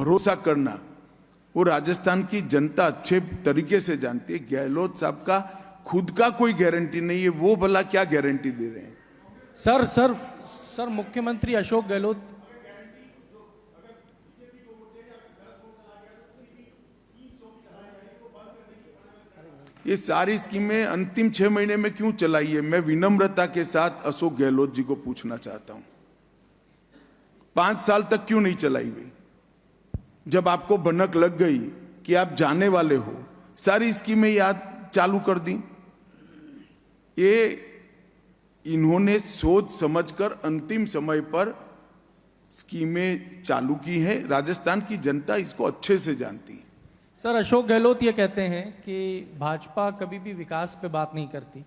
भरोसा करना वो राजस्थान की जनता अच्छे तरीके से जानती है। गहलोत साहब का खुद का कोई गारंटी नहीं है, वो भला क्या गारंटी दे रहे हैं? सर मुख्यमंत्री अशोक गहलोत ये सारी स्कीमें अंतिम 6 महीने में क्यों चलाई है? मैं विनम्रता के साथ अशोक गहलोत जी को पूछना चाहता हूं, 5 साल तक क्यों नहीं चलाई गई? जब आपको भनक लग गई कि आप जाने वाले हो, सारी स्कीमें याद चालू कर दी। ये इन्होंने सोच समझकर अंतिम समय पर स्कीमें चालू की है। राजस्थान की जनता इसको अच्छे से जानती है। सर अशोक गहलोत ये कहते हैं कि भाजपा कभी भी विकास पे बात नहीं करती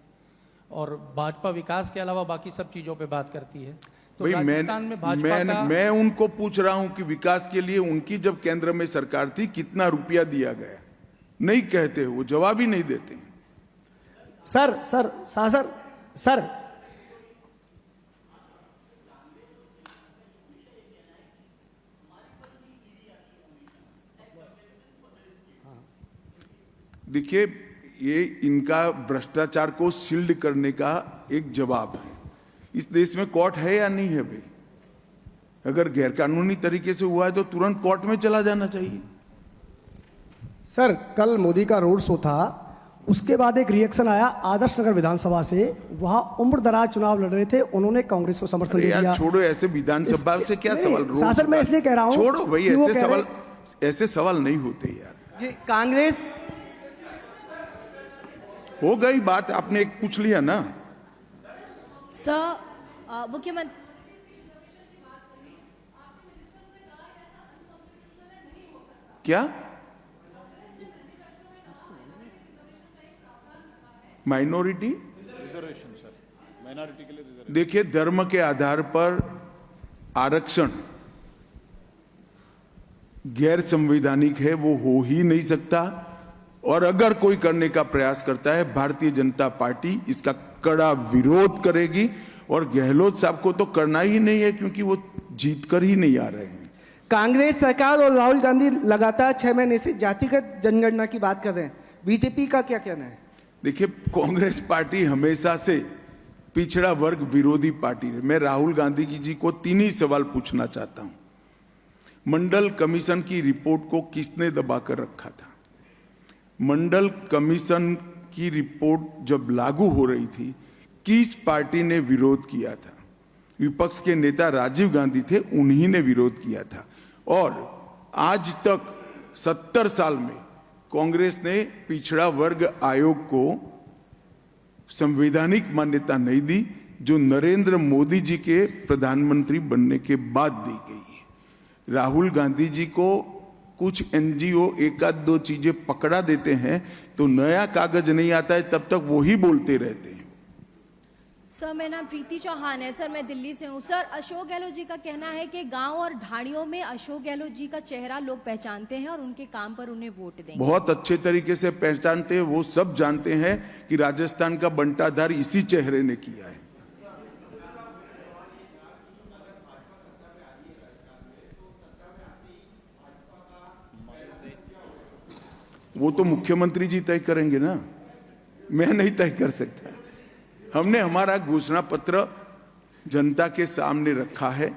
और भाजपा विकास के अलावा बाकी सब चीजों पे बात करती है। तो भाई राजस्थान में भाजपा मैं उनको पूछ रहा हूं कि विकास के लिए उनकी जब केंद्र में सरकार थी कितना रुपया दिया गया? नहीं कहते, वो जवाब ही नहीं देते। सर देखिए, ये इनका भ्रष्टाचार को शील्ड करने का एक जवाब है। इस देश में कोर्ट है या नहीं है भाई? अगर गैरकानूनी तरीके से हुआ है तो तुरंत कोर्ट में चला जाना चाहिए। सर कल मोदी का रोड शो था, उसके बाद एक रिएक्शन आया आदर्श नगर विधानसभा से। वहां उम्र दराज चुनाव लड़ रहे थे, उन्होंने कांग्रेस को समर्थन दे दिया। छोड़ो, ऐसे विधानसभा से क्या सवाल? सर मैं इसलिए कह रहा हूं, छोड़ो भाई, ऐसे सवाल नहीं होते यार जी। कांग्रेस हो गई बात, आपने एक पूछ लिया ना। सर मुख्यमंत्री क्या माइनॉरिटी रिजर्वेशन? सर माइनॉरिटी के लिए देखिए, धर्म के आधार पर आरक्षण गैर संवैधानिक है, वो हो ही नहीं सकता। और अगर कोई करने का प्रयास करता है, भारतीय जनता पार्टी इसका कड़ा विरोध करेगी। और गहलोत साहब को तो करना ही नहीं है, क्योंकि वो जीत कर ही नहीं आ रहे हैं। कांग्रेस सरकार और राहुल गांधी लगातार 6 महीने से जातिगत जनगणना की बात कर रहे हैं, बीजेपी का क्या कहना है? देखिए, कांग्रेस पार्टी हमेशा से पिछड़ा वर्ग विरोधी पार्टी है। मैं राहुल गांधी जी को 3 ही सवाल पूछना चाहता हूं। मंडल कमीशन की रिपोर्ट को किसने दबाकर रखा था? मंडल कमीशन की रिपोर्ट जब लागू हो रही थी, किस पार्टी ने विरोध किया था? विपक्ष के नेता राजीव गांधी थे, उन्हीं ने विरोध किया था। और आज तक 70 साल में कांग्रेस ने पिछड़ा वर्ग आयोग को संवैधानिक मान्यता नहीं दी, जो नरेंद्र मोदी जी के प्रधानमंत्री बनने के बाद दी गई है। राहुल गांधी जी को कुछ एनजीओ 1-2 चीजें पकड़ा देते हैं तो नया कागज नहीं आता है, तब तक वो ही बोलते रहते हैं। सर मेरा नाम प्रीति चौहान है। सर मैं दिल्ली से हूँ। सर अशोक गहलोत जी का कहना है कि गांव और ढाणियों में अशोक गहलोत जी का चेहरा लोग पहचानते हैं और उनके काम पर उन्हें वोट देंगे। बहुत अच्छे तरीके से पहचानते हैं। वो सब जानते हैं कि राजस्थान का बंटाधार इसी चेहरे ने किया है। वो तो मुख्यमंत्री जी तय करेंगे ना, मैं नहीं तय कर सकता। हमने हमारा घोषणा पत्र जनता के सामने रखा है।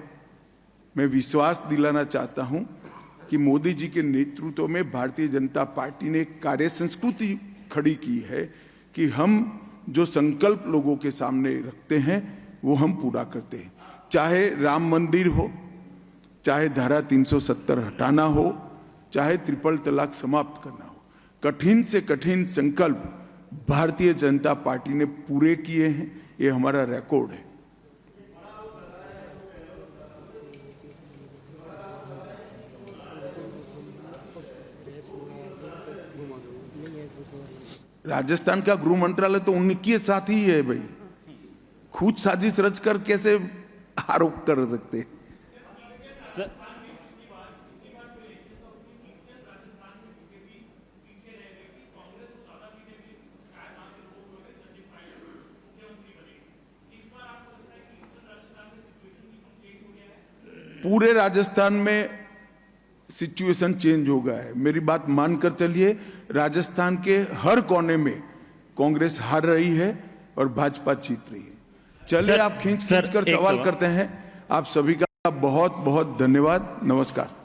मैं विश्वास दिलाना चाहता हूं कि मोदी जी के नेतृत्व में भारतीय जनता पार्टी ने एक कार्य संस्कृति खड़ी की है कि हम जो संकल्प लोगों के सामने रखते हैं वो हम पूरा करते हैं। चाहे राम मंदिर हो, चाहे धारा 370 हटाना हो, चाहे ट्रिपल तलाक समाप्त करना हो, कठिन से कठिन संकल्प भारतीय जनता पार्टी ने पूरे किए हैं। ये हमारा रिकॉर्ड है। राजस्थान का गृह मंत्रालय तो उनके साथ ही है भाई। खुद साजिश रचकर कैसे आरोप कर सकते? पूरे राजस्थान में सिचुएशन चेंज हो गया है। मेरी बात मानकर चलिए, राजस्थान के हर कोने में कांग्रेस हार रही है और भाजपा जीत रही है। चलिए, सर, आप खींच सर, कर एक सवाल सवाल। करते हैं। आप सभी का बहुत बहुत धन्यवाद। नमस्कार।